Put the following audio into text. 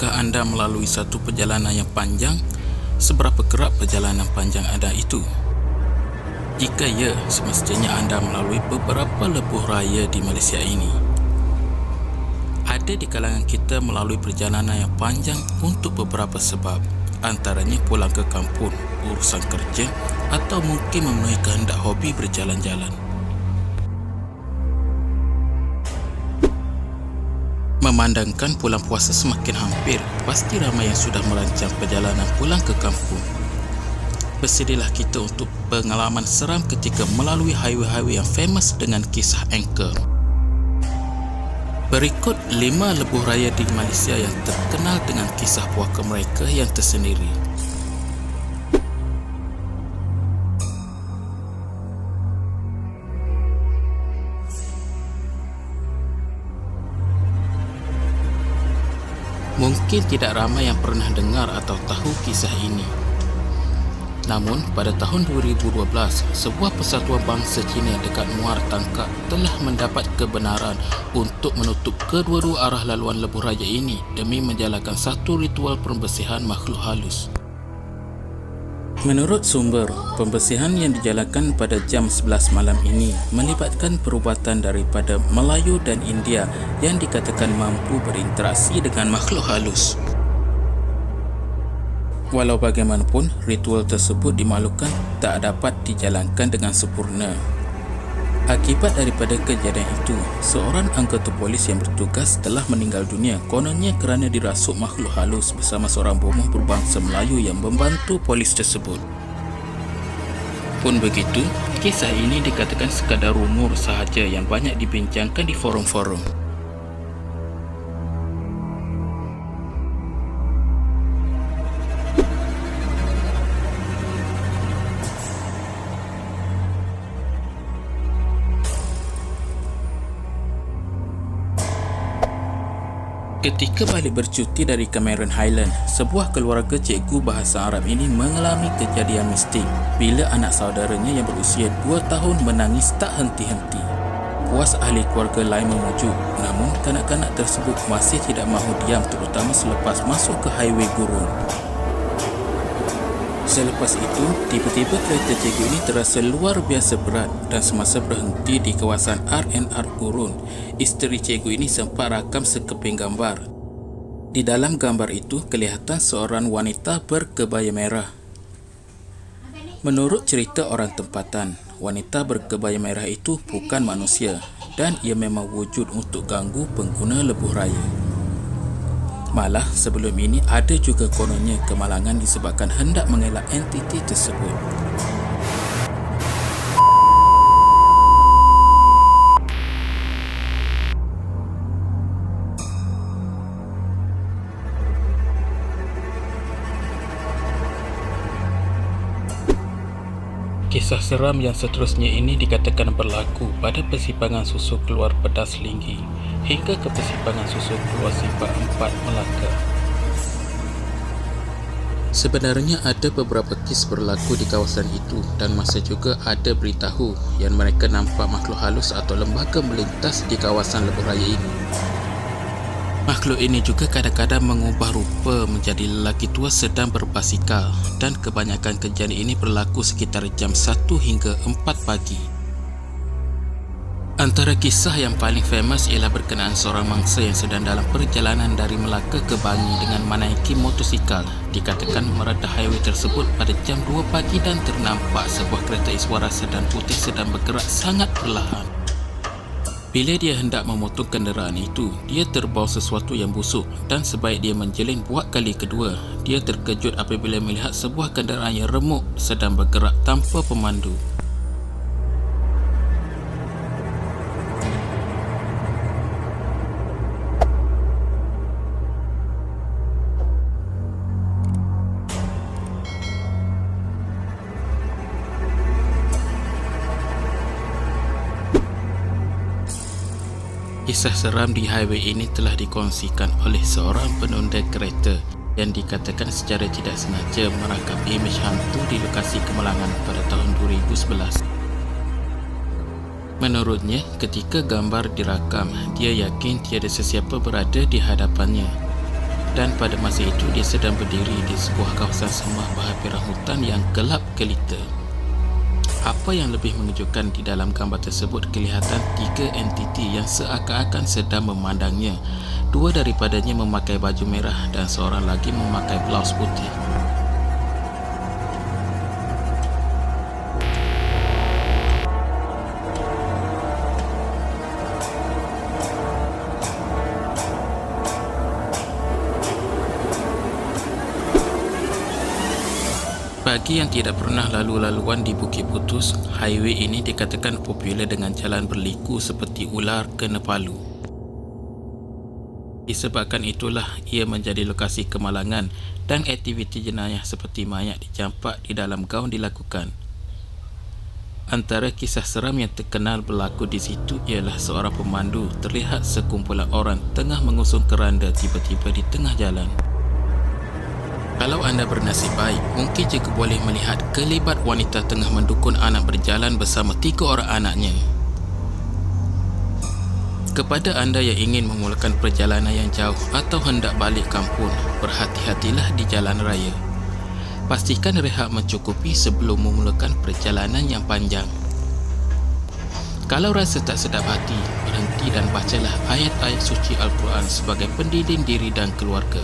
Sedangkah anda melalui satu perjalanan yang panjang? Seberapa kerap perjalanan panjang anda itu? Jika ya, semestinya anda melalui beberapa lebuh raya di Malaysia ini. Ada di kalangan kita melalui perjalanan yang panjang untuk beberapa sebab, antaranya pulang ke kampung, urusan kerja, atau mungkin memenuhi kehendak hobi berjalan-jalan. Memandangkan bulan puasa semakin hampir, pasti ramai yang sudah merancang perjalanan pulang ke kampung. Bersedialah kita untuk pengalaman seram ketika melalui highway-highway yang famous dengan kisah angker. Berikut 5 lebuh raya di Malaysia yang terkenal dengan kisah puaka mereka yang tersendiri. Mungkin tidak ramai yang pernah dengar atau tahu kisah ini. Namun, pada tahun 2012, sebuah persatuan bangsa Cina dekat Muar Tangkak telah mendapat kebenaran untuk menutup kedua-dua arah laluan lebuh raya ini demi menjalankan satu ritual pembersihan makhluk halus. Menurut sumber, pembersihan yang dijalankan pada jam 11 malam ini melibatkan perubatan daripada Melayu dan India yang dikatakan mampu berinteraksi dengan makhluk halus. Walau bagaimanapun, ritual tersebut dimaklumkan tak dapat dijalankan dengan sempurna. Akibat daripada kejadian itu, seorang anggota polis yang bertugas telah meninggal dunia kononnya kerana dirasuk makhluk halus bersama seorang bomoh berbangsa Melayu yang membantu polis tersebut. Pun begitu, kisah ini dikatakan sekadar rumor sahaja yang banyak dibincangkan di forum-forum. Ketika balik bercuti dari Cameron Highland, sebuah keluarga cikgu bahasa Arab ini mengalami kejadian mistik bila anak saudaranya yang berusia 2 tahun menangis tak henti-henti. Puas ahli keluarga lain memujuk, namun kanak-kanak tersebut masih tidak mahu diam, terutama selepas masuk ke highway gurun. Selepas itu, tiba-tiba kereta cikgu ini terasa luar biasa berat dan semasa berhenti di kawasan R&R gurun, isteri cikgu ini sempat rakam sekeping gambar. Di dalam gambar itu, kelihatan seorang wanita berkebaya merah. Menurut cerita orang tempatan, wanita berkebaya merah itu bukan manusia dan ia memang wujud untuk ganggu pengguna lebuh raya. Malah sebelum ini ada juga kononnya kemalangan disebabkan hendak mengelak entiti tersebut. Kisah seram yang seterusnya ini dikatakan berlaku pada persimpangan susu keluar Pedas Linggi hingga ke persimpangan susu keluar Simpang 4 Melaka. Sebenarnya ada beberapa kes berlaku di kawasan itu dan masa juga ada beritahu yang mereka nampak makhluk halus atau lembaga melintas di kawasan lebuh raya ini. Makhluk ini juga kadang-kadang mengubah rupa menjadi lelaki tua sedang berbasikal dan kebanyakan kejadian ini berlaku sekitar jam 1 hingga 4 pagi. Antara kisah yang paling famous ialah berkenaan seorang mangsa yang sedang dalam perjalanan dari Melaka ke Bangi dengan menaiki motosikal. Dikatakan meredah highway tersebut pada jam 2 pagi dan ternampak sebuah kereta iswara sedan putih sedang bergerak sangat perlahan. Bila dia hendak memotong kenderaan itu, dia terbau sesuatu yang busuk dan sebaik dia menjeling buat kali kedua, dia terkejut apabila melihat sebuah kenderaan yang remuk sedang bergerak tanpa pemandu. Kisah seram di highway ini telah dikongsikan oleh seorang penunda kereta yang dikatakan secara tidak sengaja merakam imej hantu di lokasi kemalangan pada tahun 2011. Menurutnya, ketika gambar dirakam, dia yakin tiada sesiapa berada di hadapannya. Dan pada masa itu dia sedang berdiri di sebuah kawasan sembah berhampiran hutan yang gelap gelita. Apa yang lebih mengejutkan di dalam gambar tersebut, kelihatan 3 entiti yang seakan-akan sedang memandangnya. 2 daripadanya memakai baju merah dan seorang lagi memakai blaus putih. Bagi yang tidak pernah lalu-laluan di Bukit Putus, highway ini dikatakan popular dengan jalan berliku seperti ular kena palu. Disebabkan itulah ia menjadi lokasi kemalangan dan aktiviti jenayah seperti mayat dicampak di dalam gaun dilakukan. Antara kisah seram yang terkenal berlaku di situ ialah seorang pemandu terlihat sekumpulan orang tengah mengusung keranda tiba-tiba di tengah jalan. Kalau anda bernasib baik, mungkin juga boleh melihat kelibat wanita tengah mendukun anak berjalan bersama 3 orang anaknya. Kepada anda yang ingin memulakan perjalanan yang jauh atau hendak balik kampung, berhati-hatilah di jalan raya. Pastikan rehat mencukupi sebelum memulakan perjalanan yang panjang. Kalau rasa tak sedap hati, berhenti dan bacalah ayat-ayat suci Al-Quran sebagai pendidik diri dan keluarga.